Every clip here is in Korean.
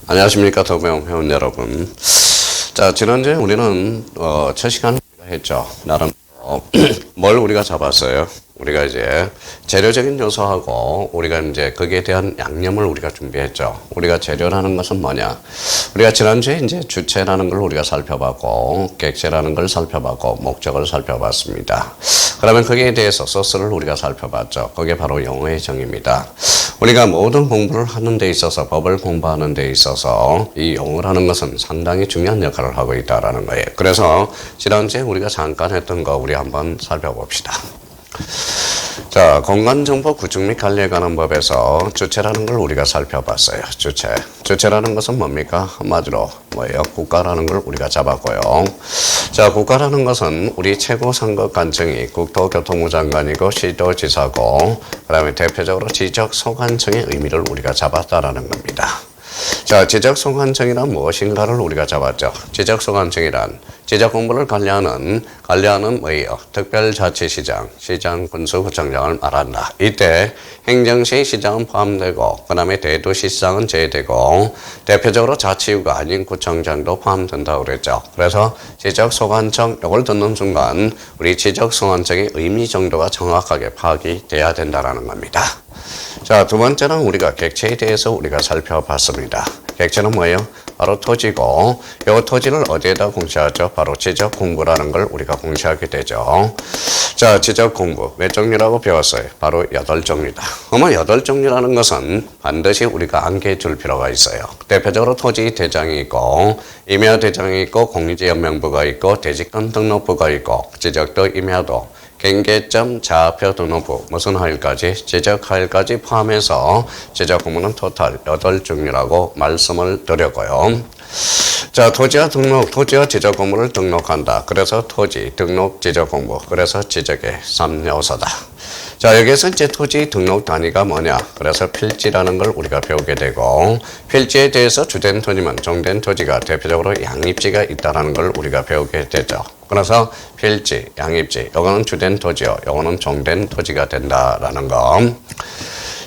안녕하십니까 더배움 회원 여러분. 자, 지난주에 우리는 첫 시간을 했죠. 나름 뭘 우리가 잡았어요. 우리가 이제 재료적인 요소하고 우리가 이제 거기에 대한 양념을 우리가 준비했죠. 우리가 재료라는 것은 뭐냐? 우리가 지난주에 이제 주체라는 걸 우리가 살펴봤고, 객체라는 걸 살펴봤고, 목적을 살펴봤습니다. 그러면 거기에 대해서 소스를 우리가 살펴봤죠. 그게 바로 영어의 정의입니다. 우리가 모든 공부를 하는 데 있어서, 법을 공부하는 데 있어서 이 영어라는 것은 상당히 중요한 역할을 하고 있다는 거예요. 그래서 지난주에 우리가 잠깐 했던 거 우리 한번 살펴봅시다. 자, 공간정보 구축 및 관리에 관한 법에서 주체라는 걸 우리가 살펴봤어요. 주체라는 것은 뭡니까? 한마디로 뭐예요? 국가라는 걸 우리가 잡았고요. 자, 국가라는 것은 우리 최고 선거관청이 국토교통부 장관이고 시도지사고, 그 다음에 대표적으로 지적소관청의 의미를 우리가 잡았다라는 겁니다. 자, 지적소관청이란 무엇인가를 우리가 잡았죠. 지적소관청이란 지적 공부를 관리하는 뭐예요? 특별자치시장, 시장, 군수구청장을 말한다. 이때 행정시 시장은 포함되고, 그 다음에 대도시장은 제외되고, 대표적으로 자치구가 아닌 구청장도 포함된다고 그랬죠. 그래서 지적소관청, 이걸 듣는 순간 우리 지적소관청의 의미 정도가 정확하게 파악이 돼야 된다는 겁니다. 자, 두 번째는 우리가 객체에 대해서 우리가 살펴봤습니다. 객체는 뭐예요? 바로 토지고, 이 토지를 어디에다 공시하죠? 바로 지적 공부라는 걸 우리가 공시하게 되죠. 자, 지적 공부 몇 종류라고 배웠어요? 바로 8종류다. 그러면 8종류라는 것은 반드시 우리가 암기해 줄 필요가 있어요. 대표적으로 토지 대장이 있고, 임야 대장이 있고, 공유지연명부가 있고, 대지권 등록부가 있고, 지적도 임야도, 경계점 좌표 등록부, 무슨 하일까지? 지적 하일까지 포함해서 지적 공부는 토탈 8종류라고 말씀을 드렸고요. 자, 토지와 지적 공부를 등록한다. 그래서 토지, 등록, 지적 공부. 그래서 지적의 3요소다. 자, 여기에서 이제 토지 등록 단위가 뭐냐? 그래서 필지라는 걸 우리가 배우게 되고, 필지에 대해서 주된 토지만 종된 토지가 대표적으로 양입지가 있다는 걸 우리가 배우게 되죠. 그래서 필지, 양입지, 요거는 주된 토지요, 요거는 종된 토지가 된다라는 거.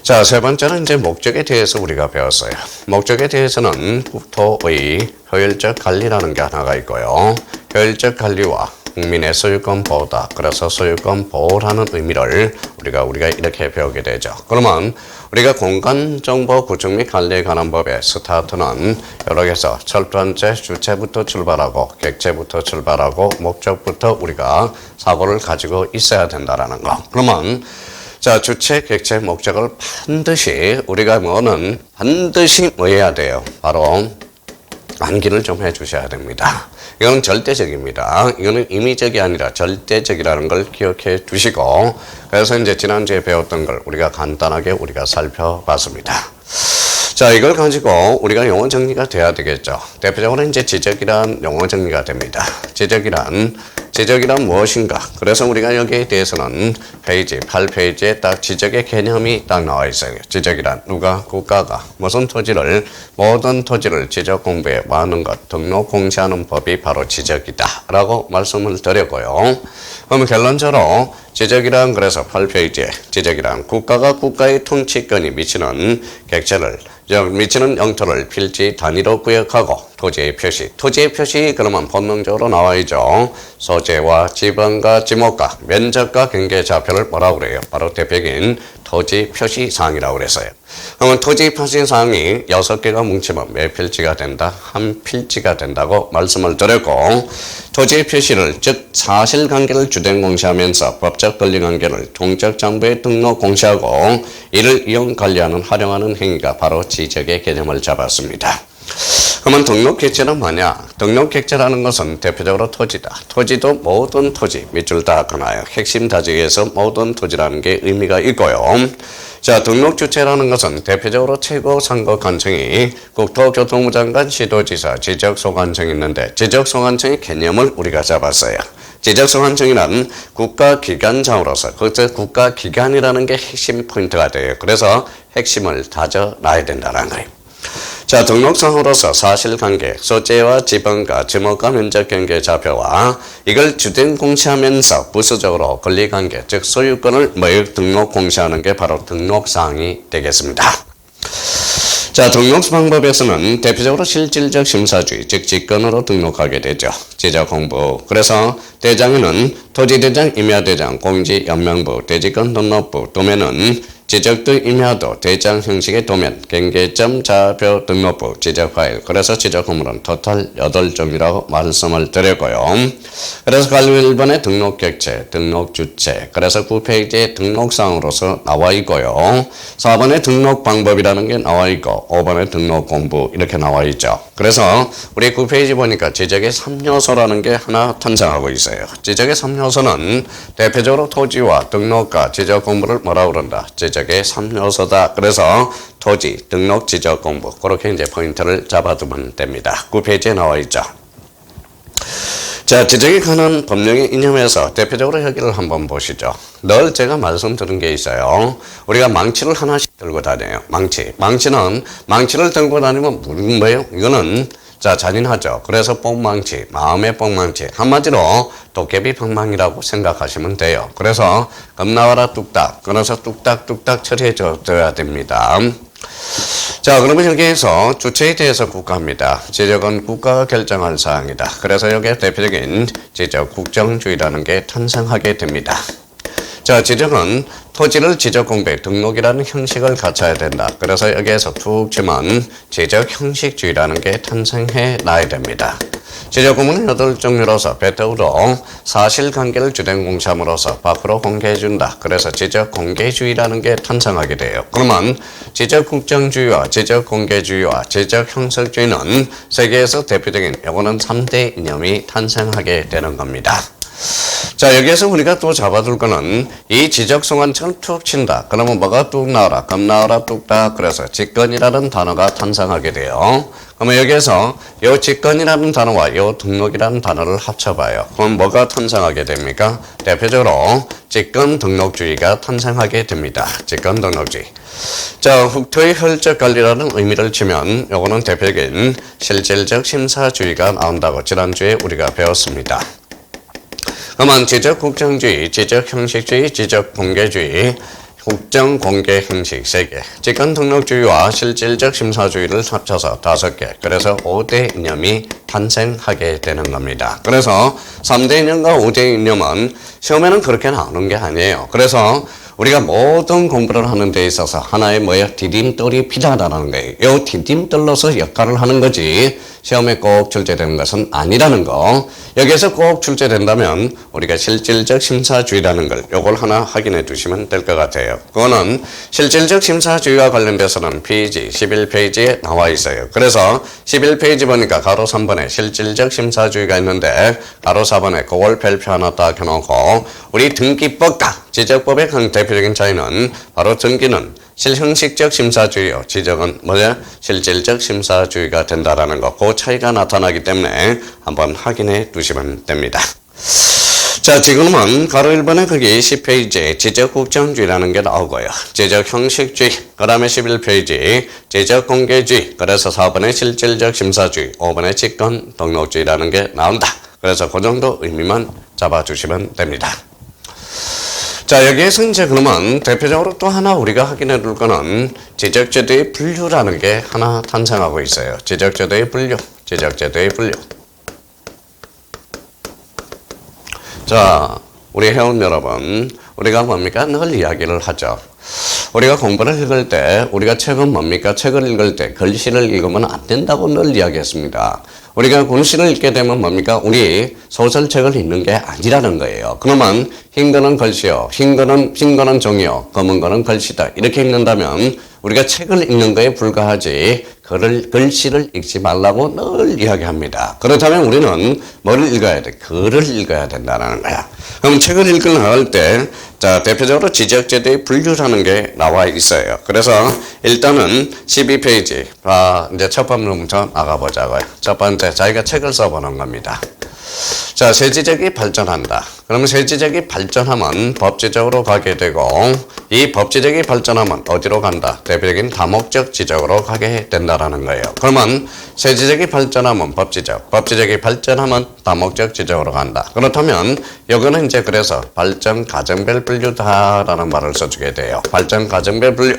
자, 세 번째는 이제 목적에 대해서 우리가 배웠어요. 목적에 대해서는 국토의 효율적 관리라는 게 하나가 있고요. 효율적 관리와 국민의 소유권 보호다. 그래서 소유권 보호라는 의미를 우리가 이렇게 배우게 되죠. 그러면 우리가 공간정보 구축 및 관리에 관한 법의 스타트는 여러 개서 첫 번째 주체부터 출발하고, 객체부터 출발하고, 목적부터 우리가 사고를 가지고 있어야 된다라는 거. 그러면 자, 주체, 객체, 목적을 반드시 우리가 반드시 뭐 해야 돼요? 바로 암기를 좀 해주셔야 됩니다. 이건 절대적입니다. 이거는 임의적이 아니라 절대적이라는 걸 기억해 두시고, 그래서 이제 지난주에 배웠던 걸 우리가 간단하게 우리가 살펴봤습니다. 자, 이걸 가지고 우리가 용어 정리가 돼야 되겠죠. 대표적으로 이제 지적이란 용어 정리가 됩니다. 지적이란 무엇인가? 그래서 우리가 여기에 대해서는 페이지 8페이지에 딱 지적의 개념이 딱 나와 있어요. 지적이란 누가? 국가가 모든 토지를 지적 공부에 많은 것, 등록 공시하는 법이 바로 지적이다 라고 말씀을 드렸고요. 그럼 결론적으로 지적이란, 그래서 8페이지에 지적이란 국가가 국가의 통치권이 미치는 영토를 필지 단위로 구역하고, 토지의 표시 그러면 본능적으로 나와있죠. 소재와 지방과 지목과 면적과 경계 좌표를 뭐라고 그래요? 바로 대표적인 토지 표시사항이라고 그랬어요. 그러면 토지 표시사항이 6개가 뭉치면 몇 필지가 된다? 한 필지가 된다고 말씀을 드렸고, 토지의 표시를, 즉 사실관계를 주된 공시하면서 법적 권리관계를 종적 정부에 등록 공시하고, 이를 이용 관리하는 활용하는 행위가 바로 지적의 개념을 잡았습니다. 그러면 등록 객체는 뭐냐? 등록 객체라는 것은 대표적으로 토지다. 토지도 모든 토지, 밑줄 다 그나요. 핵심 다지기에서 모든 토지라는 게 의미가 있고요. 자, 등록 주체라는 것은 대표적으로 최고 선거관청이 국토교통부 장관, 시도지사, 지적소관청이 있는데, 지적소관청의 개념을 우리가 잡았어요. 지적소관청이란 국가기관장으로서, 그래서 국가기관이라는 게 핵심 포인트가 돼요. 그래서 핵심을 다져놔야 된다는 거예요. 자, 등록상으로서 사실관계, 소재와 지방과 지목과 면적 경계 좌표와 이걸 주된 공시하면서 부수적으로 권리관계, 즉 소유권을 등록 공시하는 게 바로 등록사항이 되겠습니다. 자, 등록 방법에서는 대표적으로 실질적 심사주의, 즉 직권으로 등록하게 되죠. 지적공부. 그래서 대장에는 토지대장, 임야대장, 공지, 연명부, 대지권 등록부, 도면은 지적도 임야도, 대장 형식의 도면, 경계점, 자표 등록부, 지적 파일. 그래서 지적 건물은 토탈 8종이라고 말씀을 드렸고요. 그래서 관리 1번의 등록 객체, 등록 주체. 그래서 9페이지에 등록사항으로서 나와 있고요. 4번의 등록 방법이라는 게 나와 있고 5번의 등록 공부 이렇게 나와 있죠. 그래서 우리 9페이지 보니까 지적의 3요소라는 게 하나 탄생하고 있어요. 지적의 3요소는 대표적으로 토지와 등록과 지적 공부를 뭐라고 그런다? 지적의 3요소다. 그래서 토지, 등록, 지적 공부 그렇게 이제 포인트를 잡아두면 됩니다. 9페이지에 나와 있죠. 자, 지적에 관한 법령의 이념에서 대표적으로 여기를 한번 보시죠. 늘 제가 말씀드린 게 있어요. 우리가 망치를 하나씩 들고 다녀요. 망치를 들고 다니면 뭐예요? 이거는 자, 잔인하죠. 그래서 뽕망치, 마음의 뽕망치. 한마디로 도깨비 방망이라고 생각하시면 돼요. 그래서 겁나와라 뚝딱. 그래서 뚝딱뚝딱 처리해줘야 됩니다. 자, 그러면 여기에서 주체에 대해서 국가입니다. 지적은 국가가 결정할 사항이다. 그래서 여기에 대표적인 지적 국정주의라는 게 탄생하게 됩니다. 자, 지적은 토지를 지적 공백, 등록이라는 형식을 갖춰야 된다. 그래서 여기에서 툭 치면 지적 형식주의라는 게 탄생해 놔야 됩니다. 지적 공무는 8종류로서 배터로 사실관계를 주된 공시함으로써 밖으로 공개해준다. 그래서 지적 공개주의라는 게 탄생하게 돼요. 그러면 지적 국정주의와 지적 공개주의와 지적 형식주의는 세계에서 대표적인 요거는 3대 이념이 탄생하게 되는 겁니다. 자, 여기에서 우리가 또 잡아둘 거는 이 지적성한층을 툭 친다. 그러면 뭐가 뚝 나와라, 겁 나와라, 뚝딱. 그래서 직권이라는 단어가 탄생하게 돼요. 그러면 여기에서 요 직권이라는 단어와 요 등록이라는 단어를 합쳐봐요. 그럼 뭐가 탄생하게 됩니까? 대표적으로 직권 등록주의가 탄생하게 됩니다. 직권 등록주의. 자, 흑토의 혈적 관리라는 의미를 치면 요거는 대표적인 실질적 심사주의가 나온다고 지난주에 우리가 배웠습니다. 그러면 지적 국정주의, 지적 형식주의, 지적 공개주의, 국정 공개 형식 3개, 직권 등록주의와 실질적 심사주의를 합쳐서 5개, 그래서 5대 이념이 탄생하게 되는 겁니다. 그래서 3대 이념과 5대 이념은 시험에는 그렇게 나오는 게 아니에요. 그래서 우리가 모든 공부를 하는 데 있어서 하나의 디딤돌이 필요하다는 거예요. 이 디딤돌로서 역할을 하는 거지 시험에 꼭 출제되는 것은 아니라는 거. 여기에서 꼭 출제된다면 우리가 실질적 심사주의라는 걸 요걸 하나 확인해 두시면 될 것 같아요. 그거는 실질적 심사주의와 관련돼서는 페이지 11페이지에 나와 있어요. 그래서 11페이지 보니까 가로 3번에 실질적 심사주의가 있는데 가로 4번에 그걸 별표 하나 딱 해놓고 우리 등기법과 지적법의 대표적인 차이는 바로 등기는 실형식적 심사주의요. 지적은 뭐냐? 실질적 심사주의가 된다라는 거. 그 차이가 나타나기 때문에 한번 확인해 두시면 됩니다. 자, 지금은 가로 1번에 거기 10페이지에 지적국정주의라는 게 나오고요. 지적형식주의, 그 다음에 11페이지 지적공개주의, 그래서 4번에 실질적 심사주의, 5번에 직권 등록주의라는 게 나온다. 그래서 그 정도 의미만 잡아주시면 됩니다. 자, 여기에서 이제 그러면 대표적으로 또 하나 우리가 확인해 둘 거는 지적제도의 분류라는 게 하나 탄생하고 있어요. 지적제도의 분류, 지적제도의 분류. 자, 우리 회원 여러분, 우리가 뭡니까? 늘 이야기를 하죠. 우리가 공부를 읽을 때, 우리가 책은 뭡니까? 책을 읽을 때 글씨를 읽으면 안 된다고 늘 이야기했습니다. 우리가 글씨를 읽게 되면 뭡니까? 우리 소설책을 읽는 게 아니라는 거예요. 그러면 흰 거는 글씨요, 흰 거는 종이요, 검은 거는 글씨다. 이렇게 읽는다면 우리가 책을 읽는 거에 불과하지 글씨를 읽지 말라고 늘 이야기합니다. 그렇다면 우리는 뭐를 읽어야 돼? 글을 읽어야 된다는 거야. 그럼 책을 읽으려 나갈 때, 자, 대표적으로 지적제도의 분류라는 게 나와 있어요. 그래서 일단은 12페이지, 이제 첫 번째부터 나가보자고요. 첫 번째, 자기가 책을 써보는 겁니다. 자, 세지적이 발전한다. 그러면 세지적이 발전하면 법지적으로 가게 되고, 이 법지적이 발전하면 어디로 간다? 대표적인 다목적 지적으로 가게 된다라는 거예요. 그러면 세지적이 발전하면 법지적, 법지적이 발전하면 다목적 지적으로 간다. 그렇다면 여기는 이제 그래서 발전 가정별 분류다라는 말을 써주게 돼요. 발전 가정별 분류.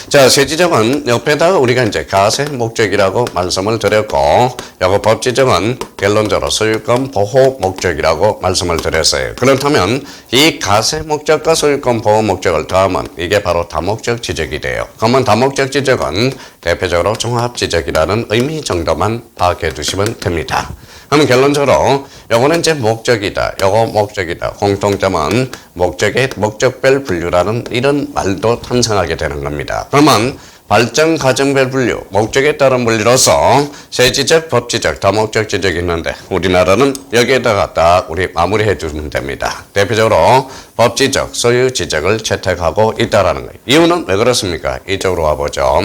자, 세지적은 옆에다가 우리가 이제 가세 목적이라고 말씀을 드렸고, 요거 법지적은 결론적으로 소유권 보호 목적이라고 말씀을 드렸어요. 그렇다면 이 가세 목적과 소유권 보호 목적을 더하면 이게 바로 다목적 지적이 돼요. 그러면 다목적 지적은 대표적으로 종합지적이라는 의미 정도만 파악해 두시면 됩니다. 그러면 결론적으로 요거는 이제 목적이다. 요거 목적이다. 공통점은 목적의 목적별 분류라는 이런 말도 탄생하게 되는 겁니다. 그러면 발전 과정별 분류, 목적에 따른 분류로서 세지적, 법지적, 다목적 지적이 있는데 우리나라는 여기에다가 딱 우리 마무리해 주면 됩니다. 대표적으로 법지적, 소유 지적을 채택하고 있다라는 거예요. 이유는 왜 그렇습니까? 이쪽으로 와보죠.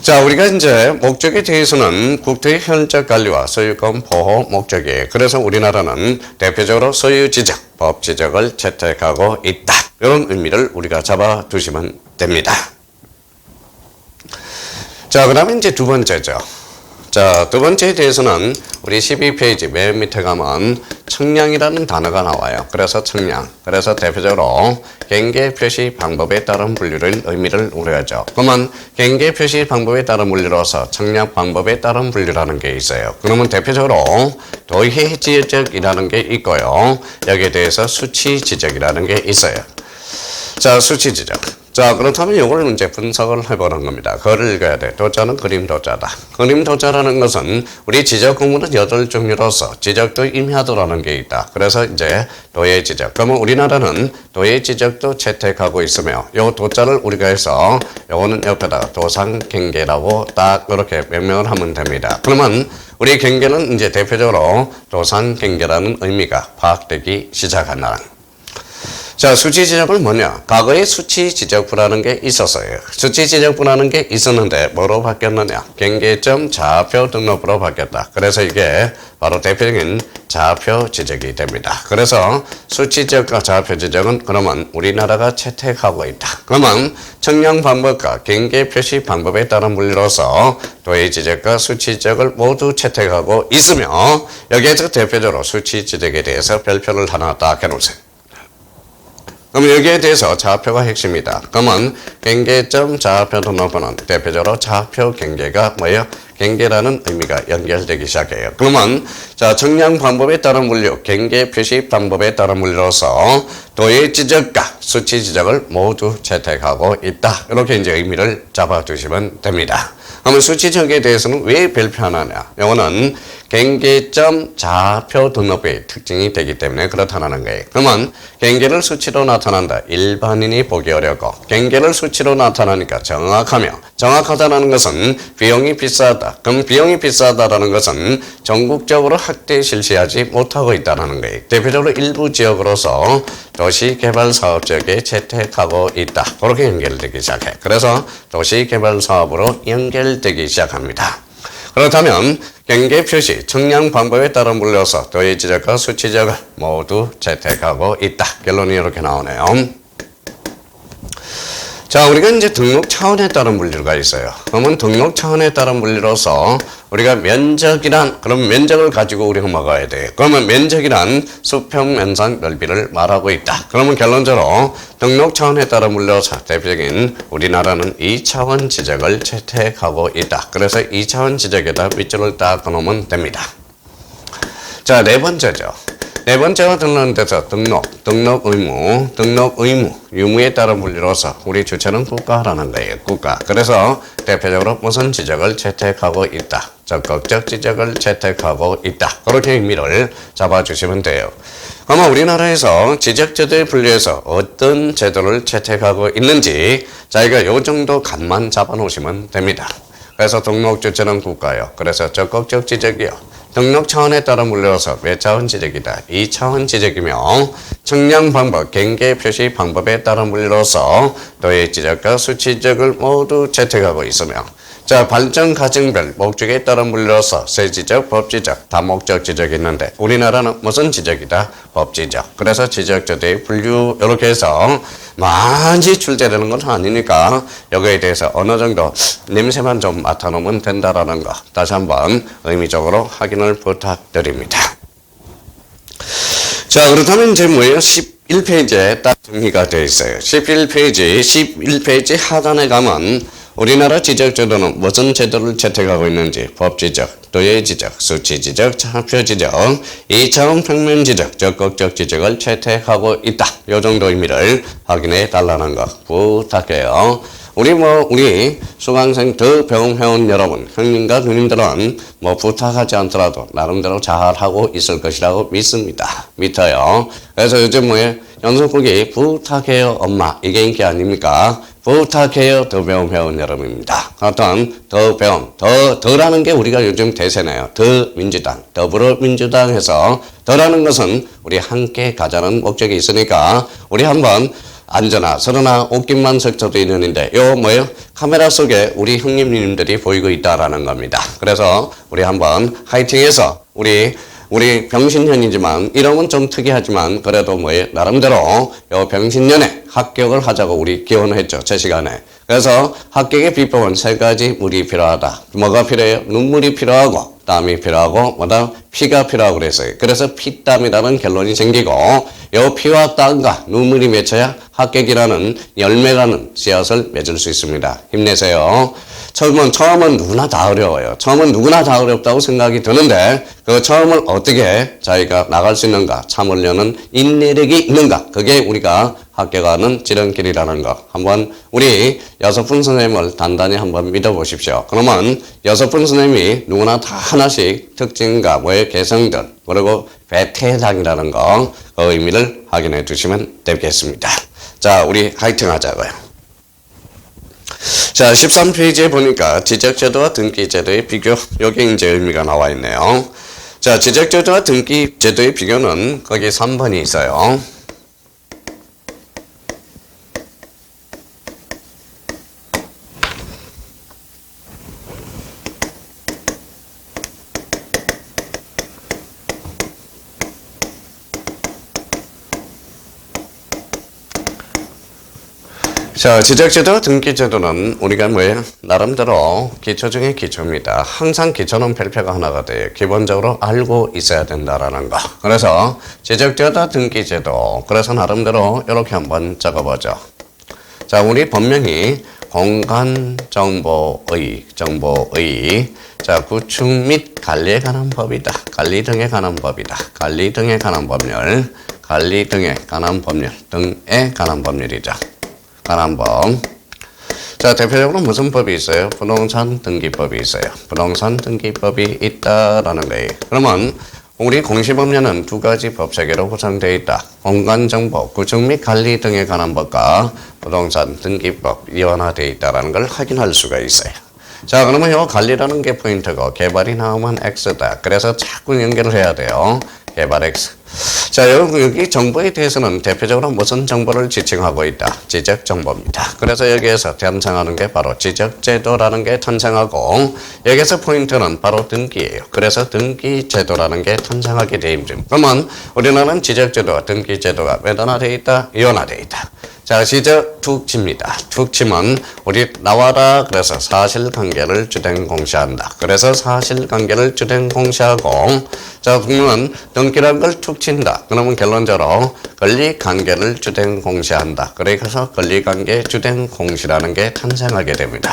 자, 우리가 이제 목적에 대해서는 국토의 현적 관리와 소유권 보호 목적이에요. 그래서 우리나라는 대표적으로 소유 지적, 법 지적을 채택하고 있다. 이런 의미를 우리가 잡아 두시면 됩니다. 자, 그 다음에 이제 두 번째죠. 자, 두 번째에 대해서는 우리 12페이지 맨 밑에 가면 청량이라는 단어가 나와요. 그래서 청량. 그래서 대표적으로 경계 표시 방법에 따른 분류를 의미를 우려하죠. 그러면 경계 표시 방법에 따른 분류로서 청량 방법에 따른 분류라는 게 있어요. 그러면 대표적으로 도해 지적이라는 게 있고요. 여기에 대해서 수치 지적이라는 게 있어요. 자, 수치 지적. 자, 그렇다면 이걸 이제 분석을 해보는 겁니다. 그걸 읽어야 돼. 도자는 그림 도자다. 그림 도자라는 것은 우리 지적 공부는 8종류로서 지적도 임야도라는 게 있다. 그래서 이제 도의 지적. 그러면 우리나라는 도의 지적도 채택하고 있으며 요 도자를 우리가 해서 요거는 옆에다가 도상경계라고 딱 이렇게 명명을 하면 됩니다. 그러면 우리 경계는 이제 대표적으로 도상경계라는 의미가 파악되기 시작한다. 자, 수치 지적은 뭐냐? 과거에 수치 지적부라는 게 있었어요. 수치 지적부라는 게 있었는데 뭐로 바뀌었느냐? 경계점 좌표 등록부로 바뀌었다. 그래서 이게 바로 대표적인 좌표 지적이 됩니다. 그래서 수치 지적과 좌표 지적은 그러면 우리나라가 채택하고 있다. 그러면 청량 방법과 경계 표시 방법에 따른 분류로서 도의 지적과 수치 지적을 모두 채택하고 있으며 여기에서 대표적으로 수치 지적에 대해서 별표를 하나 딱 해놓으세요. 그럼 여기에 대해서 좌표가 핵심이다. 그러면 경계점 좌표 등록번호는 대표적으로 좌표 경계가 뭐예요? 경계라는 의미가 연결되기 시작해요. 그러면 자, 청량 방법에 따른 분류, 경계 표시 방법에 따른 분류로서 도의 지적과 수치 지적을 모두 채택하고 있다. 이렇게 이제 의미를 잡아두시면 됩니다. 그러면 수치 지적에 대해서는 왜 별표하느냐? 이거는 경계점 좌표 등록부의 특징이 되기 때문에 그렇다는 거예요. 그러면 경계를 수치로 나타난다. 일반인이 보기 어렵고 경계를 수치로 나타나니까 정확하며 정확하다는 것은 비용이 비싸다. 그럼 비용이 비싸다라는 것은 전국적으로 확대 실시하지 못하고 있다는 거예요. 대표적으로 일부 지역으로서 도시개발사업지역에 채택하고 있다. 그렇게 연결되기 시작해. 그래서 도시개발사업으로 연결되기 시작합니다. 그렇다면 경계 표시, 청량 방법에 따라 물려서 도의 지적과 수치 지적을 모두 채택하고 있다. 결론이 이렇게 나오네요. 자, 우리가 이제 등록 차원에 따른 분류가 있어요. 그러면 등록 차원에 따른 분류로서 우리가 면적이란, 그럼 면적을 가지고 우리가 먹어야 돼요. 그러면 면적이란 수평 면상 넓이를 말하고 있다. 그러면 결론적으로 등록 차원에 따른 분류로서 대표적인 우리나라는 2차원 지적을 채택하고 있다. 그래서 2차원 지적에다 밑줄을 딱 그어놓으면 됩니다. 자, 네 번째죠. 네 번째가 등록한 데서 등록 의무, 유무에 따른 분류로서 우리 주체는 국가라는 거예요. 국가. 그래서 대표적으로 무슨 지적을 채택하고 있다. 적극적 지적을 채택하고 있다. 그렇게 의미를 잡아주시면 돼요. 그러면 우리나라에서 지적제도에 분류해서 어떤 제도를 채택하고 있는지 자기가 요 정도 감만 잡아놓으시면 됩니다. 그래서 등록 주체는 국가요. 그래서 적극적 지적이요. 등록 차원에 따라 물려서 몇 차원 지적이다. 2차원 지적이며 청량 방법, 경계 표시 방법에 따라 물려서 도의 지적과 수치 지적을 모두 채택하고 있으며 자, 발전 과정별 목적에 따라 물려서 세지적, 법지적, 다목적 지적이 있는데 우리나라는 무슨 지적이다? 법지적. 그래서 지적제도의 분류 이렇게 해서 많이 출제되는 건 아니니까 여기에 대해서 어느 정도 냄새만 좀 맡아놓으면 된다라는 거 다시 한번 의미적으로 확인을 부탁드립니다. 자, 그렇다면 이제 뭐예요? 11페이지에 딱 정리가 되어 있어요. 11페이지 하단에 가면 우리나라 지적제도는 무슨 제도를 채택하고 있는지 법지적, 도의지적, 수치지적, 차표지적, 2차원 평면지적, 적극적 지적을 채택하고 있다. 이 정도 의미를 확인해 달라는 거 부탁해요. 우리 수강생 더 배움해온 여러분, 형님과 누님들은 뭐 부탁하지 않더라도 나름대로 잘하고 있을 것이라고 믿어요. 그래서 요즘 연속극이 부탁해요 엄마 이게 인기 아닙니까? 부탁해요 더 배움해온 여러분입니다. 어떤 더 배움, 더라는 게 우리가 요즘 대세네요. 더민주당, 더불어민주당 해서 더라는 것은 우리 함께 가자는 목적이 있으니까 우리 한번 앉아나 서러나 옷깃만 적혀도 있는데 카메라 속에 우리 형님님들이 보이고 있다라는 겁니다. 그래서 우리 한번 화이팅해서 우리 병신년이지만 이름은 좀 특이하지만 그래도 나름대로 요 병신년에 합격을 하자고 우리 기원을 했죠. 제 시간에. 그래서 합격의 비법은 3가지 물이 필요하다. 뭐가 필요해요? 눈물이 필요하고 땀이 필요하고 피가 필요하고 그랬어요. 그래서 피땀이라는 결론이 생기고 요 피와 땀과 눈물이 맺혀야 합격이라는 열매라는 씨앗을 맺을 수 있습니다. 힘내세요. 처음은 누구나 다 어려워요. 처음은 누구나 다 어렵다고 생각이 드는데 그 처음을 어떻게 자기가 나갈 수 있는가 참으려는 인내력이 있는가 그게 우리가 합격하는 지름길이라는 거 한번 우리 6분 선생님을 단단히 한번 믿어보십시오. 그러면 6분 선생님이 누구나 다 하나씩 특징과 개성들 그리고 배태당이라는 거 그 의미를 확인해 주시면 되겠습니다. 자 우리 화이팅 하자고요. 자 13페이지에 보니까 지적제도와 등기제도의 비교 여기 이제 의미가 나와 있네요. 자 지적제도와 등기제도의 비교는 거기 3번이 있어요. 자, 지적제도, 등기제도는 우리가 나름대로 기초 중에 기초입니다. 항상 기초는 별표가 하나가 돼요. 기본적으로 알고 있어야 된다라는 거. 그래서 지적제도, 등기제도. 그래서 나름대로 이렇게 한번 적어보죠. 자, 우리 본명이 공간정보의, 자, 구축 및 관리에 관한 법이다. 관리 등에 관한 법이다. 관리 등에 관한 법률, 관리 등에 관한 법률, 등에 관한 법률이죠. 관한 법. 자, 대표적으로 무슨 법이 있어요? 부동산 등기법이 있어요. 부동산 등기법이 있다라는 거예요. 그러면 우리 공시법률은 2가지 법 체계로 구성되어 있다. 공간정보, 구축 및 관리 등에 관한 법과 부동산 등기법 이원화되어 있다는 걸 확인할 수가 있어요. 자, 그러면 이 관리라는 게 포인트고 개발이 나오면 X다. 그래서 자꾸 연결을 해야 돼요. 개발 X. 자, 여기 정보에 대해서는 대표적으로 무슨 정보를 지칭하고 있다? 지적 정보입니다. 그래서 여기에서 탄생하는 게 바로 지적제도라는 게 탄생하고 여기에서 포인트는 바로 등기예요. 그래서 등기제도라는 게 탄생하게 되어 있습니다. 그러면 우리나라는 지적제도와 등기제도가 매단화되어 있다? 이원화되어 있다. 자, 지적 tuk지입니다. tuk지는 우리 나와라 그래서 사실관계를 주된 공시한다. 그래서 사실관계를 주된 공시하고 자, 그러면 등기란 걸 tuk친다. 그러면 결론적으로 권리관계를 주된 공시한다. 그래서 권리관계 주된 공시라는 게 탄생하게 됩니다.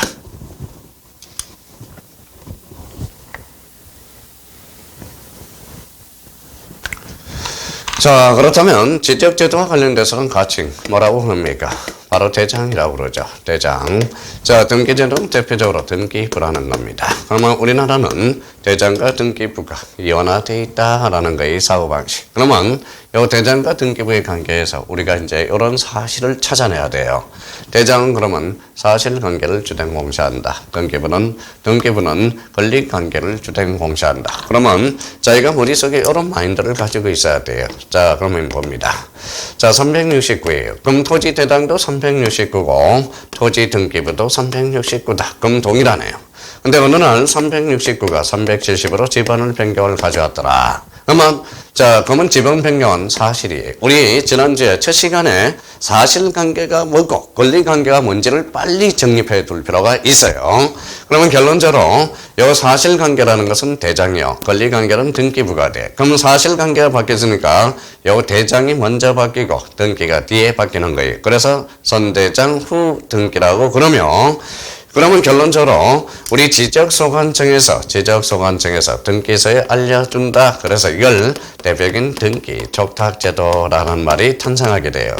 자, 그렇다면 지적제도와 관련돼서는 가칭 뭐라고 합니까? 바로 대장이라고 그러죠. 대장. 자, 등기제도는 대표적으로 등기부라는 겁니다. 그러면 우리나라는 대장과 등기부가 이원화되어 있다라는 거의 사고방식. 그러면 이 대장과 등기부의 관계에서 우리가 이제 이런 사실을 찾아내야 돼요. 대장은 그러면 사실관계를 주된 공시한다. 등기부는 권리관계를 주된 공시한다. 그러면 자기가 머릿속에 이런 마인드를 가지고 있어야 돼요. 자, 그러면 봅니다. 자, 369예요. 그럼 토지 대장도 369고 토지 등기부도 369다. 그럼 동일하네요. 근데 어느 날 369가 370으로 집안을 변경을 가져왔더라. 그러면 그러면 지번 변경은 사실이에요. 우리 지난주에 첫 시간에 사실관계가 뭐고 권리관계가 뭔지를 빨리 정립해 둘 필요가 있어요. 그러면 결론적으로 이 사실관계라는 것은 대장이요. 권리관계는 등기부가 돼. 그러면 사실관계가 바뀌었으니까 이 대장이 먼저 바뀌고 등기가 뒤에 바뀌는 거예요. 그래서 선대장 후 등기라고 그러면 결론적으로 우리 지적소관청에서 등기소에 알려준다. 그래서 이걸 대표적인 등기 촉탁제도라는 말이 탄생하게 돼요.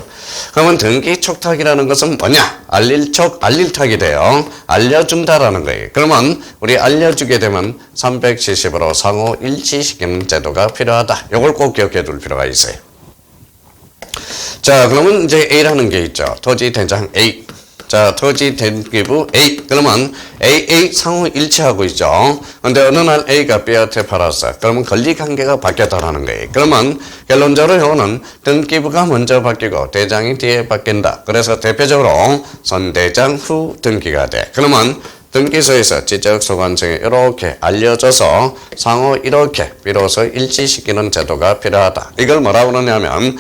그러면 등기 촉탁이라는 것은 뭐냐? 알릴탁이 돼요. 알려준다라는 거예요. 그러면 우리 알려주게 되면 370으로 상호 일치시키는 제도가 필요하다. 이걸 꼭 기억해 둘 필요가 있어요. 그러면 이제 A라는 게 있죠. 토지대장 A. 토지 등기부 A. 그러면 AA 상호 일치하고 있죠. 근데 어느 날 A가 B한테 팔았어. 그러면 권리관계가 바뀌었다라는 거예요. 그러면 결론적으로 이거는 등기부가 먼저 바뀌고 대장이 뒤에 바뀐다. 그래서 대표적으로 선대장 후 등기가 돼. 그러면 등기소에서 지적소관청에 이렇게 알려줘서 상호 이렇게 비로소 일치시키는 제도가 필요하다. 이걸 뭐라고 그러냐면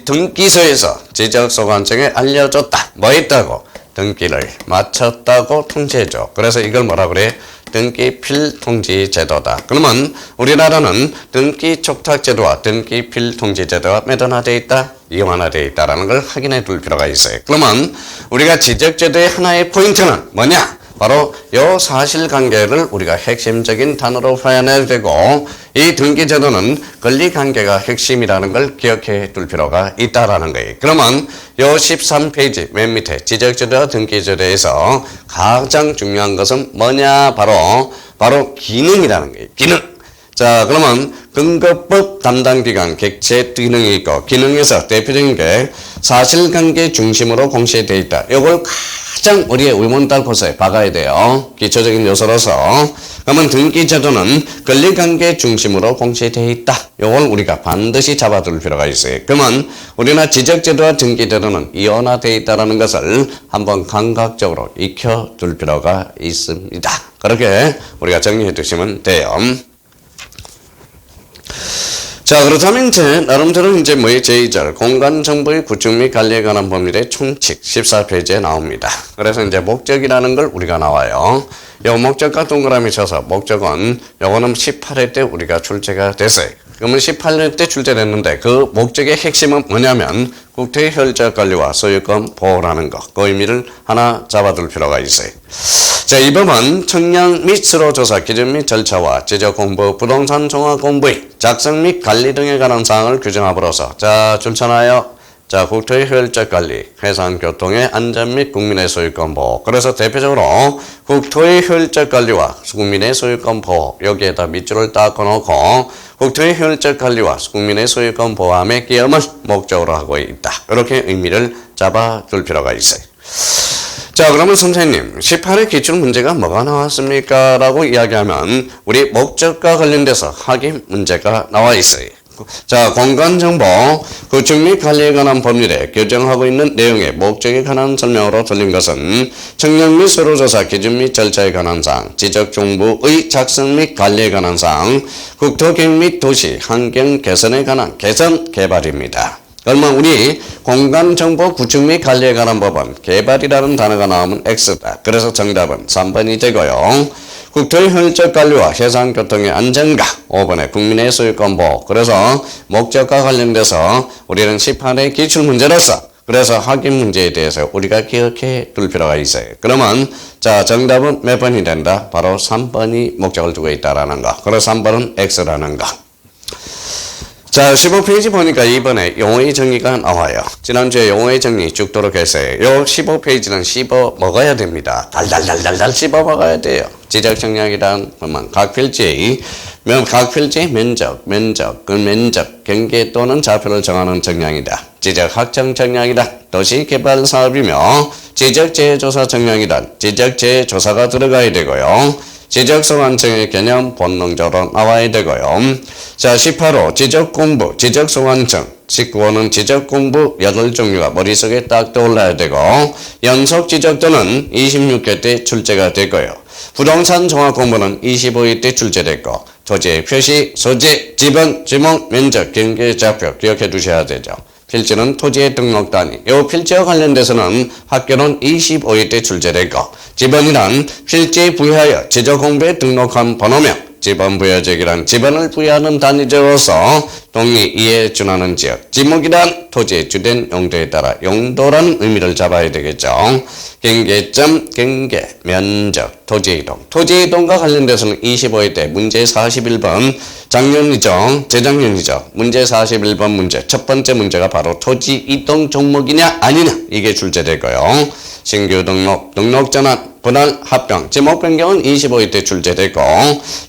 등기소에서 지적소관청에 알려줬다. 뭐 했다고? 등기를 마쳤다고 통지해줘. 그래서 이걸 뭐라 그래? 등기 필통지 제도다. 그러면 우리나라는 등기 촉탁 제도와 등기 필통지 제도가 몇 하나 되어 있다? 이용하나 되어 있다라는 걸 확인해 둘 필요가 있어요. 그러면 우리가 지적 제도의 하나의 포인트는 뭐냐? 바로 이 사실관계를 우리가 핵심적인 단어로 표현해야 되고, 이 등기제도는 권리관계가 핵심이라는 걸 기억해 둘 필요가 있다라는 거예요. 그러면 이 13페이지 맨 밑에 지적제도와 등기제도에서 가장 중요한 것은 뭐냐? 바로 기능이라는 거예요. 기능. 그러면 근거법 담당기관 객체 기능이 있고, 기능에서 대표적인 게 사실관계 중심으로 공시되어 있다. 이걸 가장 우리의 의문단고서에 박아야 돼요. 기초적인 요소로서. 그러면 등기제도는 권리관계 중심으로 공시되어 있다. 이걸 우리가 반드시 잡아둘 필요가 있어요. 그러면 우리나라 지적제도와 등기제도는 이원화되어 있다는 것을 한번 감각적으로 익혀둘 필요가 있습니다. 그렇게 우리가 정리해 두시면 돼요. 그렇다면 이제 나름대로 이제 제2절 공간정보의 구축 및 관리에 관한 법률의 총칙 14페이지에 나옵니다. 그래서 이제 목적이라는 걸 우리가 나와요. 요 목적과 동그라미 쳐서 목적은 요거는 18회 때 우리가 출제가 됐어요. 그러면 18회 때 출제됐는데 그 목적의 핵심은 뭐냐면 국토의 혈적 관리와 소유권 보호라는 것. 그 의미를 하나 잡아둘 필요가 있어요. 이 법은 청량 및 수로조사 기준 및 절차와 지적공부, 부동산 종합공부의 작성 및 관리 등에 관한 사항을 규정함으로써 줄잖아요. 국토의 효율적 관리, 해상 교통의 안전 및 국민의 소유권 보호. 그래서 대표적으로 국토의 효율적 관리와 국민의 소유권 보호, 여기에다 밑줄을 딱 꺼놓고 국토의 효율적 관리와 국민의 소유권 보호함의 기여을 목적으로 하고 있다. 이렇게 의미를 잡아둘 필요가 있어요. 그러면 선생님 18회 기출 문제가 뭐가 나왔습니까? 라고 이야기하면 우리 목적과 관련돼서 확인 문제가 나와 있어요. 공간정보 구축 및 관리에 관한 법률에 규정하고 있는 내용의 목적에 관한 설명으로 들린 것은 청약 및 서류조사 기준 및 절차에 관한 사항, 지적정보의 작성 및 관리에 관한 사항, 국토계획 및 도시 환경 개선에 관한 개선 개발입니다. 그러면 우리 공간정보 구축 및 관리에 관한 법은 개발이라는 단어가 나오면 X다. 그래서 정답은 3번이 되고요. 국토의 효율적 관리와 해상교통의 안전과 5번의 국민의 소유권 보호. 그래서 목적과 관련돼서 우리는 18회 기출문제로서 그래서 확인 문제에 대해서 우리가 기억해 둘 필요가 있어요. 그러면 정답은 몇 번이 된다? 바로 3번이 목적을 두고 있다라는 거. 그래서 3번은 X라는 거. 15페이지 보니까 이번에 용어의 정의가 나와요. 지난주에 용어의 정의 죽도록 했어요. 요 15페이지는 씹어 먹어야 됩니다. 달달달달달 씹어 먹어야 돼요. 지적 정량이란 각 필지의 면적, 경계 또는 좌표를 정하는 정량이다. 지적 확정 정량이다. 도시 개발 사업이며 지적 재조사 정량이다. 지적 재조사가 들어가야 되고요. 지적소관청의 개념 본능적으로 나와야 되고요. 18호 지적공부, 지적소관청. 19호는 지적공부 8종류가 머릿속에 딱 떠올라야 되고 연속 지적도는 26회 때 출제가 되고요. 부동산 종합공부는 25회 때 출제됐고 토지의 표시, 소재, 지번, 지목, 면적, 경계, 좌표 기억해 두셔야 되죠. 필지는 토지의 등록 단위. 이 필지와 관련돼서는 학교는 25일 때 출제되고, 지번이란 필지에 부여하여 지적 공부에 등록한 번호며, 지번 부여지역이란 지번을 부여하는 단위적으로서 동의 이해에 준하는 지역, 지목이란 토지의 주된 용도에 따라 용도라는 의미를 잡아야 되겠죠. 경계점, 경계, 면적, 토지이동. 토지이동과 관련돼서는 25회 때 문제 41번, 작년이죠. 재작년이죠. 문제 41번 문제. 첫 번째 문제가 바로 토지이동 종목이냐 아니냐 이게 출제되고요. 신규 등록, 등록 전환, 분할, 합병, 지목 변경은 25일 때 출제되고,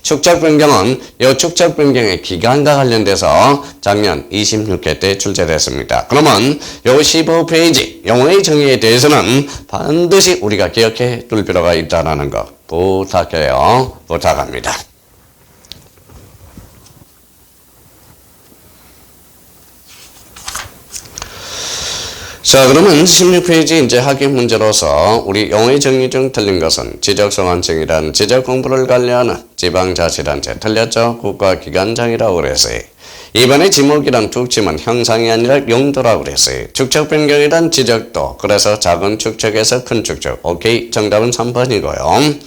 축적 변경은 이 축적 변경의 기간과 관련돼서 작년 26회 때 출제됐습니다. 그러면 요 15페이지 용어의 정의에 대해서는 반드시 우리가 기억해 둘 필요가 있다는 거 부탁해요. 부탁합니다. 자, 그러면 16페이지 이제 학위 문제로서 우리 용어의 정의 중 틀린 것은 지적소관청이란 지적 공부를 관리하는 지방자치단체 틀렸죠? 국가기관장이라고 그랬어요. 이번에 지목이란 tuk지만 형상이 아니라 용도라고 그랬어요. 축적 변경이란 지적도. 그래서 작은 축적에서 큰 축적. 오케이. 정답은 3번이고요.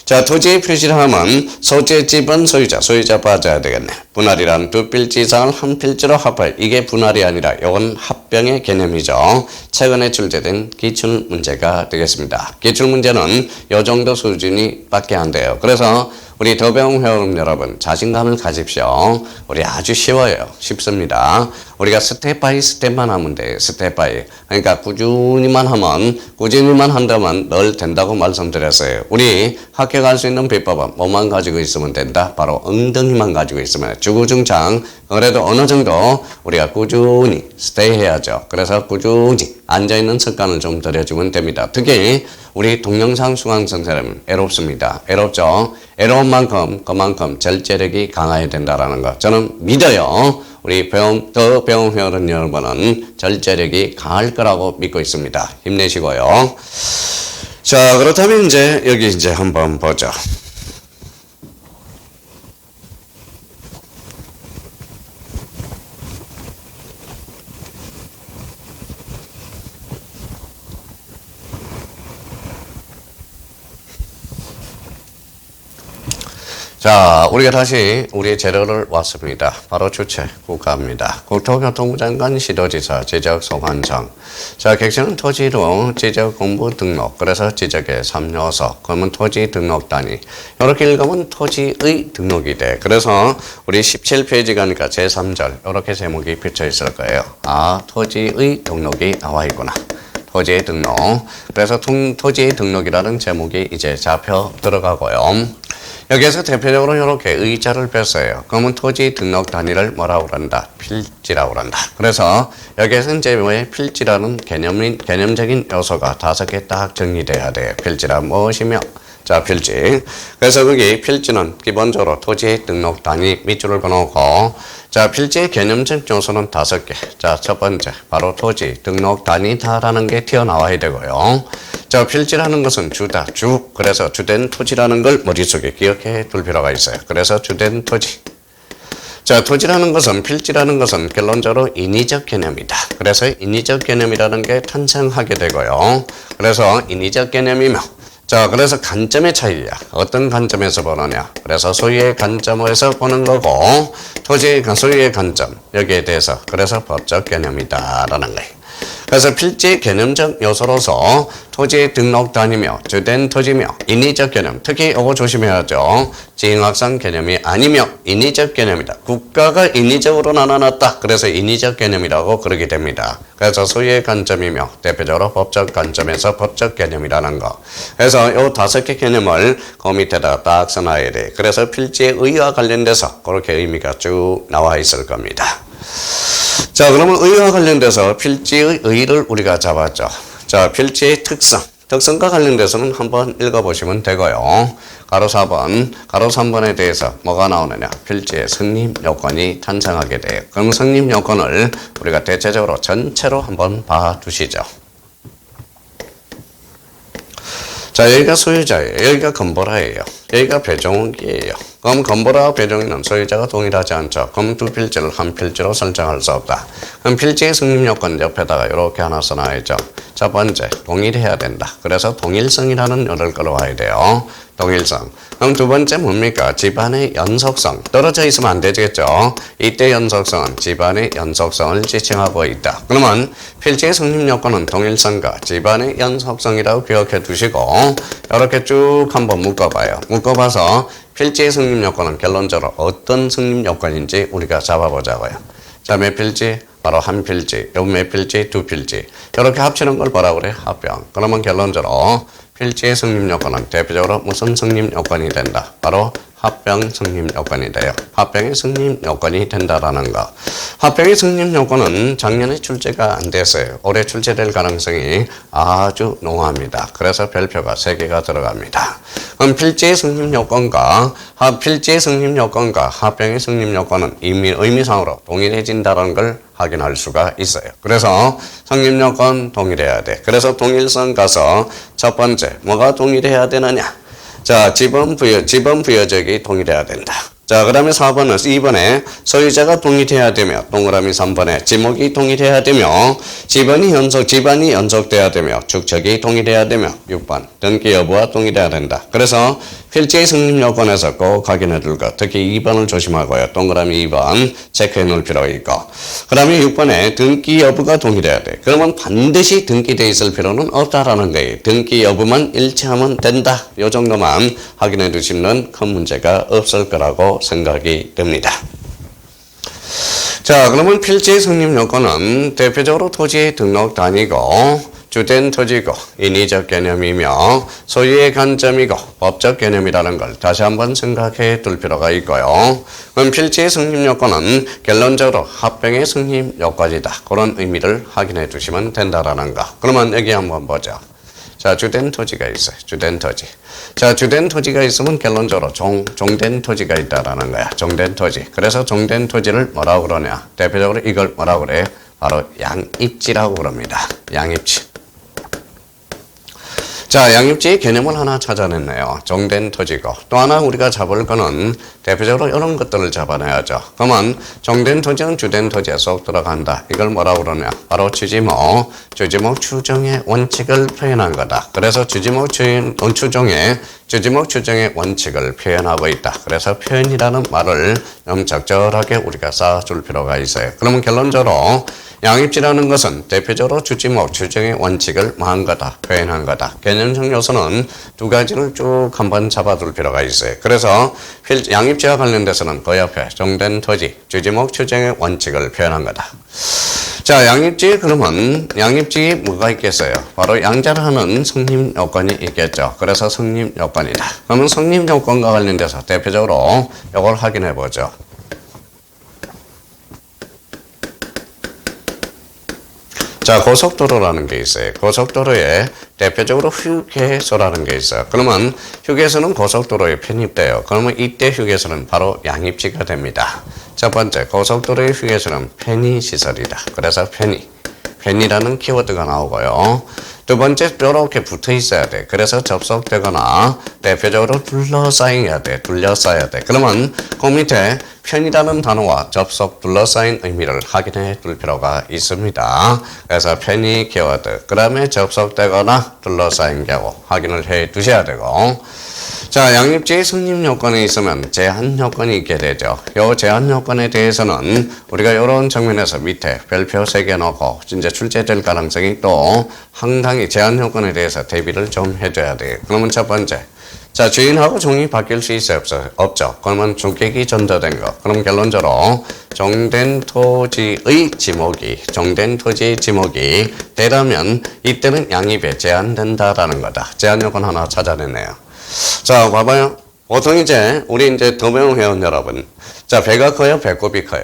자, 토지의 표시를 하면 소재, 지번, 소유자, 소유자 빠져야 되겠네. 분할이란 두 필지 이상을 한 필지로 합할. 이게 분할이 아니라 이건 합병의 개념이죠. 최근에 출제된 기출 문제가 되겠습니다. 기출 문제는 이 정도 수준이 밖에 안 돼요. 그래서 우리 더 배움 회원 여러분 자신감을 가집시오. 우리 아주 쉬워요. 쉽습니다. 우리가 스텝 바이 스텝만 하면 돼요. 스텝 바이. 그러니까 꾸준히만 한다면 늘 된다고 말씀드렸어요. 우리 학교 갈 수 있는 비법은 뭐만 가지고 있으면 된다? 바로 엉덩이만 가지고 있으면 주구장창. 그래도 어느 정도 우리가 꾸준히 스테이 해야죠. 그래서 꾸준히 앉아있는 습관을 좀 들여주면 됩니다. 특히 우리 동영상 수강 선생님 애롭습니다. 애롭죠? 애로운 만큼 그만큼 절제력이 강해야 된다는 거 저는 믿어요. 우리 더 배움 회원 여러분은 절제력이 강할 거라고 믿고 있습니다. 힘내시고요. 자, 그렇다면 여기 한번 보죠. 자, 우리가 다시 우리 재료를 왔습니다. 바로 주체, 국가입니다. 국토교통부 장관, 시도지사, 지적소관청. 자, 객체는 토지로 지적공부 등록. 그래서 지적의 3요소. 그러면 토지 등록 단위. 이렇게 읽으면 토지의 등록이 돼. 그래서 우리 17페이지 가니까 제3절. 이렇게 제목이 비쳐 있을 거예요. 아, 토지의 등록이 나와 있구나. 토지의 등록. 그래서 토지의 등록이라는 제목이 이제 잡혀 들어가고요. 여기에서 대표적으로 이렇게 의자를 뺐어요. 그러면 토지 등록 단위를 뭐라고 그런다? 필지라고 그런다. 그래서 여기에서 이제 왜 필지라는 개념적인 요소가 5개 딱 정리돼야 돼요. 필지란 무엇이며? 자, 필지. 그래서 거기 필지는 기본적으로 토지 등록 단위 밑줄을 그어놓고, 자, 필지의 개념적 요소는 5개. 자, 첫 번째, 바로 토지 등록 단위다라는 게 튀어나와야 되고요. 자, 필지라는 것은 주다, 주. 그래서 주된 토지라는 걸 머릿속에 기억해 둘 필요가 있어요. 그래서 주된 토지. 자, 토지라는 것은, 필지라는 것은 결론적으로 인위적 개념이다. 그래서 인위적 개념이라는 게 탄생하게 되고요. 그래서 인위적 개념이며, 자, 그래서 관점의 차이야. 어떤 관점에서 보느냐. 그래서 소유의 관점에서 보는 거고, 토지의 소유의 관점, 여기에 대해서. 그래서 법적 개념이다라는 거예요. 그래서 필지 개념적 요소로서 토지의 등록 단위며 주된 토지며 인위적 개념, 특히 이거 조심해야죠. 지형학상 개념이 아니며 인위적 개념이다. 국가가 인위적으로 나눠놨다. 그래서 인위적 개념이라고 그러게 됩니다. 그래서 소유의 관점이며 대표적으로 법적 관점에서 법적 개념이라는 거. 그래서 이 5개 개념을 그 밑에다 딱 써놔야 돼. 그래서 필지의 의의와 관련돼서 그렇게 의미가 쭉 나와 있을 겁니다. 자, 그러면 의의와 관련돼서 필지의 의의를 우리가 잡았죠. 자, 필지의 특성과 관련돼서는 한번 읽어보시면 되고요. 가로 4번, 가로 3번에 대해서 뭐가 나오느냐. 필지의 성립 요건이 탄생하게 돼요. 그럼 성립 요건을 우리가 대체적으로 전체로 한번 봐두시죠. 자, 여기가 소유자예요. 여기가 건보라예요. 여기가 배종원기예요. 그럼 건보라 배정에는 소유자가 동일하지 않죠. 그럼 두 필지를 한 필지로 설정할 수 없다. 그럼 필지의 승립 요건 옆에다가 이렇게 하나 써놔야죠. 첫 번째, 동일해야 된다. 그래서 동일성이라는 요를 끌어와야 돼요. 동일성. 그럼 두 번째 뭡니까? 집안의 연속성. 떨어져 있으면 안 되겠죠. 이때 연속성은 집안의 연속성을 지칭하고 있다. 그러면 필지의 성립 요건은 동일성과 집안의 연속성이라고 기억해 두시고 이렇게 쭉 한번 묶어봐요. 묶어봐서 필지의 성립 요건은 결론적으로 어떤 성립 요건인지 우리가 잡아보자고요. 자, 몇 필지? 바로 한 필지. 요 몇 필지? 두 필지. 이렇게 합치는 걸 뭐라 그래? 합병. 그러면 결론적으로 필지의 성립 요건은 대표적으로 무슨 성립 요건이 된다? 바로 합병 성립 요건이 돼요. 합병의 성립 요건이 된다라는 거. 합병의 성립 요건은 작년에 출제가 안 됐어요. 올해 출제될 가능성이 아주 농후합니다. 그래서 별표가 3개가 들어갑니다. 그럼 필지의 성립 요건과 필지의 성립 요건과 합병의 성립 요건은 의미상으로 동일해진다는 걸 확인할 수가 있어요. 그래서 성립 요건 동일해야 돼. 그래서 동일성 가서 첫 번째 뭐가 동일해야 되느냐? 자, 지번 부여적이 동일해야 된다. 자, 그 다음에 4번은 2번에 소유자가 동일해야 되며 동그라미 3번에 지목이 동일해야 되며 집안이 연속돼야 되며 축척이 동일해야 되며 6번 등기 여부와 동일해야 된다. 그래서 필지의 성립 요건에서 꼭 확인해 둘 것. 특히 2번을 조심하고요. 동그라미 2번 체크해 놓을 필요가 있고. 그 다음에 6번에 등기 여부가 동일해야 돼. 그러면 반드시 등기돼 있을 필요는 없다라는 거예요. 등기 여부만 일치하면 된다. 이 정도만 확인해 두시면 큰 문제가 없을 거라고 생각이 됩니다. 자, 그러면 필지의 성립 요건은 대표적으로 토지의 등록 단위고 주된 토지고 인위적 개념이며 소유의 관점이고 법적 개념이라는 걸 다시 한번 생각해 둘 필요가 있고요. 그럼 필지의 성립 요건은 결론적으로 합병의 성립 요건이다. 그런 의미를 확인해 두시면 된다라는 거. 그러면 여기 한번 보죠. 자, 주된 토지가 있어요. 주된 토지. 자, 주된 토지가 있으면 결론적으로 종된 토지가 있다라는 거야. 종된 토지. 그래서 종된 토지를 뭐라고 그러냐? 대표적으로 이걸 뭐라고 그래? 바로 양입지라고 그럽니다. 양입지. 자, 양입지의 개념을 하나 찾아냈네요. 종된 토지고. 또 하나 우리가 잡을 거는 대표적으로 이런 것들을 잡아내야죠. 그러면 종된 토지는 주된 토지에 쏙 들어간다. 이걸 뭐라고 그러냐? 바로 주지목 추정의 원칙을 표현한 거다. 그래서 주지목 추정의 원칙을 표현하고 있다. 그래서 표현이라는 말을 좀 적절하게 우리가 쌓아줄 필요가 있어요. 그러면 결론적으로 양입지라는 것은 대표적으로 주지목 추정의 원칙을 뭐한 거다, 표현한 거다. 개념적 요소는 두 가지를 쭉 한번 잡아둘 필요가 있어요. 그래서 양입지와 관련돼서는 그 옆에 종된 토지, 주지목 추정의 원칙을 표현한 거다. 자, 양입지 그러면 양입지 뭐가 있겠어요? 바로 양자를 하는 성립 요건이 있겠죠. 그래서 성립 요건이다. 그러면 성립 요건과 관련돼서 대표적으로 이걸 확인해 보죠. 자, 고속도로라는 게 있어요. 고속도로에 대표적으로 휴게소라는 게 있어요. 그러면 휴게소는 고속도로에 편입돼요. 그러면 이때 휴게소는 바로 양입지가 됩니다. 첫 번째, 고속도로의 휴게소는 편의시설이다. 그래서 편의라는 키워드가 나오고요. 두 번째, 이렇게 붙어 있어야 돼. 그래서 접속되거나 대표적으로 둘러싸여야 돼. 그러면 그 밑에 편이라는 단어와 접속, 둘러싸인 의미를 확인해 둘 필요가 있습니다. 그래서 편의 키워드, 그 다음에 접속되거나 둘러싸인 경우 확인을 해 두셔야 되고, 자, 양입지의 성립 요건이 있으면 제한 요건이 있게 되죠. 이 제한 요건에 대해서는 우리가 이런 측면에서 밑에 별표 3개 놓고 이제 출제될 가능성이 또 상당히 제한 요건에 대해서 대비를 좀 해줘야 돼요. 그러면 첫 번째, 자, 주인하고 종이 바뀔 수 있어요? 없죠. 그러면 주객이 전도된 거. 그럼 결론적으로 종된 토지의 지목이 되라면 이때는 양입에 제한된다라는 거다. 제한 요건 하나 찾아냈네요. 자, 봐봐요. 보통 우리 더명 회원 여러분. 자, 배가 커요? 배꼽이 커요?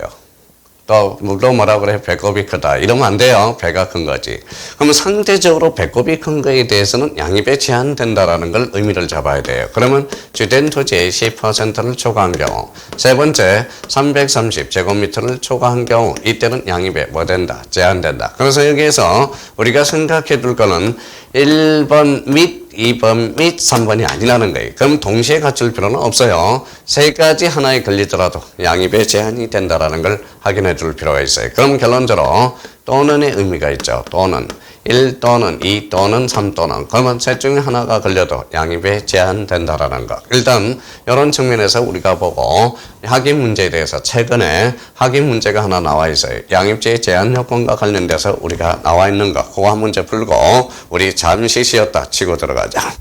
또 뭐라 그래? 배꼽이 크다. 이러면 안 돼요. 배가 큰 거지. 그러면 상대적으로 배꼽이 큰 거에 대해서는 양입에 제한된다라는 걸 의미를 잡아야 돼요. 그러면 주된 토지의 10%를 초과한 경우, 세 번째 330제곱미터를 초과한 경우 이때는 양입에 뭐 된다? 제한된다. 그래서 여기에서 우리가 생각해 둘 거는 1번 및 2번 및 3번이 아니라는 거예요. 그럼 동시에 갖출 필요는 없어요. 세 가지 하나에 걸리더라도 양입에 제한이 된다라는 걸 확인해 줄 필요가 있어요. 그럼 결론적으로 또는의 의미가 있죠. 또는 1 또는 2 또는 3 또는 그러면 셋 중에 하나가 걸려도 양입에 제한된다라는 거. 일단 이런 측면에서 우리가 보고 확인 문제에 대해서 최근에 확인 문제가 하나 나와 있어요. 양입제 제한 요건과 관련돼서 우리가 나와 있는 거. 그거 한 문제 풀고 우리 잠시 쉬었다 치고 들어가자.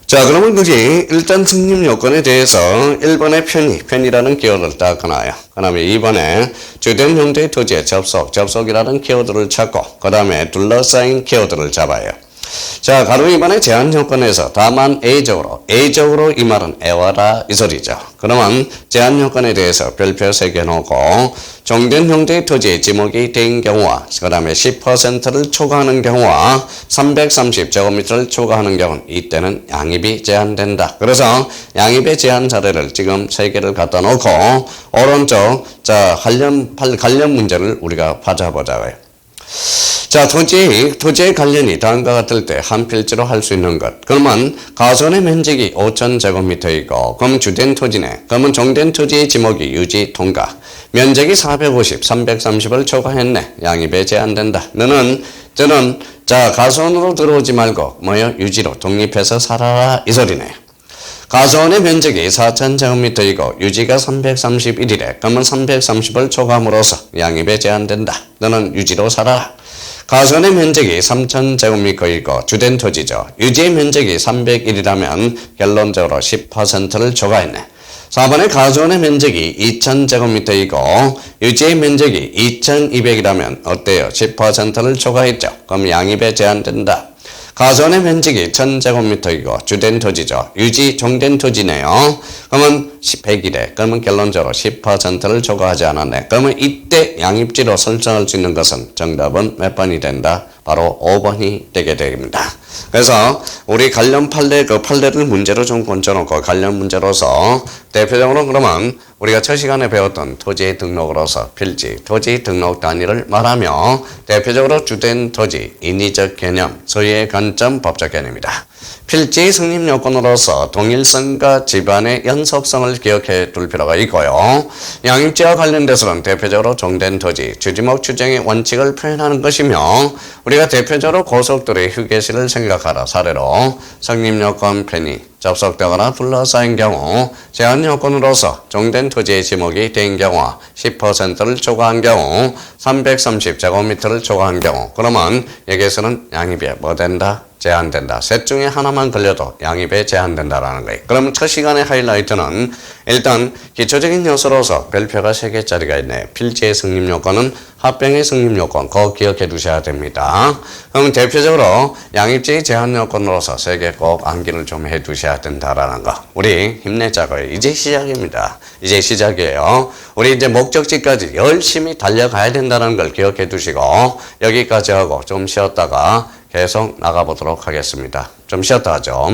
자, 그러면 그게 일단 승립 요건에 대해서 1번의 편이라는 키워드를 딱 끊어요. 그 다음에 2번에 주된 형태의 토지의 접속이라는 키워드를 찾고 그 다음에 둘러싸인 키워드를 잡아요. 자, 가로 2번의 제한 요건에서 다만 A적으로 이 말은 애와라 이 소리죠. 그러면 제한 요건에 대해서 별표 3개 놓고 종된 형태의 토지의 지목이 된 경우와 그 다음에 10%를 초과하는 경우와 330제곱미터를 초과하는 경우는 이때는 양입이 제한된다. 그래서 양입의 제한 사례를 지금 3개를 갖다 놓고 오른쪽 자 관련 문제를 우리가 찾아보자고요. 자, 토지의 관련이 다음과 같을 때 한 필지로 할 수 있는 것. 그러면 가선의 면적이 5,000제곱미터이고 그럼 주된 토지네. 그러면 종된 토지의 지목이 유지 통과. 면적이 450, 330을 초과했네. 양입에 제한된다. 저는 자 가선으로 들어오지 말고 유지로 독립해서 살아라 이 소리네. 가선의 면적이 4,000제곱미터이고 유지가 331이래. 그러면 330을 초과함으로써 양입에 제한된다. 너는 유지로 살아라. 가선의 면적이 3,000제곱미터이고 주된 토지죠. 유지의 면적이 301이라면 결론적으로 10%를 초과했네. 4번의 가선의 면적이 2,000제곱미터이고 유지의 면적이 2,200이라면 어때요? 10%를 초과했죠. 그럼 양입에 제한된다. 가선의 면적이 1,000제곱미터이고 주된 토지죠. 유지 종된 토지네요. 그러면 100이래. 그러면 결론적으로 10%를 초과하지 않았네. 그러면 이때 양입지로 설정할 수 있는 것은 정답은 몇 번이 된다? 바로 5번이 되게 됩니다. 그래서 우리 관련 판례를 문제로 좀 건져놓고 관련 문제로서 대표적으로 그러면 우리가 첫 시간에 배웠던 토지 등록으로서 필지, 토지 등록 단위를 말하며 대표적으로 주된 토지, 인위적 개념, 소유의 관점, 법적 개념이다. 필지 승립 요건으로서 동일성과 집안의 연속성을 기억해 둘 필요가 있고요. 양입지와 관련돼서는 대표적으로 종된 토지, 주지목 추정의 원칙을 표현하는 것이며 우리가 대표적으로 고속도로의 휴게실을 생각하라 사례로 성립 요건 편의, 접속되거나 둘러싸인 경우 제한 요건으로서 종된 토지의 지목이 된 경우와 10%를 초과한 경우 330제곱미터를 초과한 경우 그러면 여기에서는 양입에 뭐 된다? 제한된다. 셋 중에 하나만 걸려도 양입에 제한된다라는 거예요. 그러면 첫 시간의 하이라이트는 일단 기초적인 요소로서 별표가 3개짜리가 있네요. 필지의 승립 요건은 합병의 승립 요건, 그거 기억해 두셔야 됩니다. 그럼 대표적으로 양입지의 제한 요건으로서 3개 꼭 암기를 좀 해 두셔야 된다라는 거. 우리 힘내자고요. 이제 시작입니다. 이제 시작이에요. 우리 이제 목적지까지 열심히 달려가야 된다는 걸 기억해 두시고 여기까지 하고 좀 쉬었다가 계속 나가보도록 하겠습니다. 좀 쉬었다 하죠.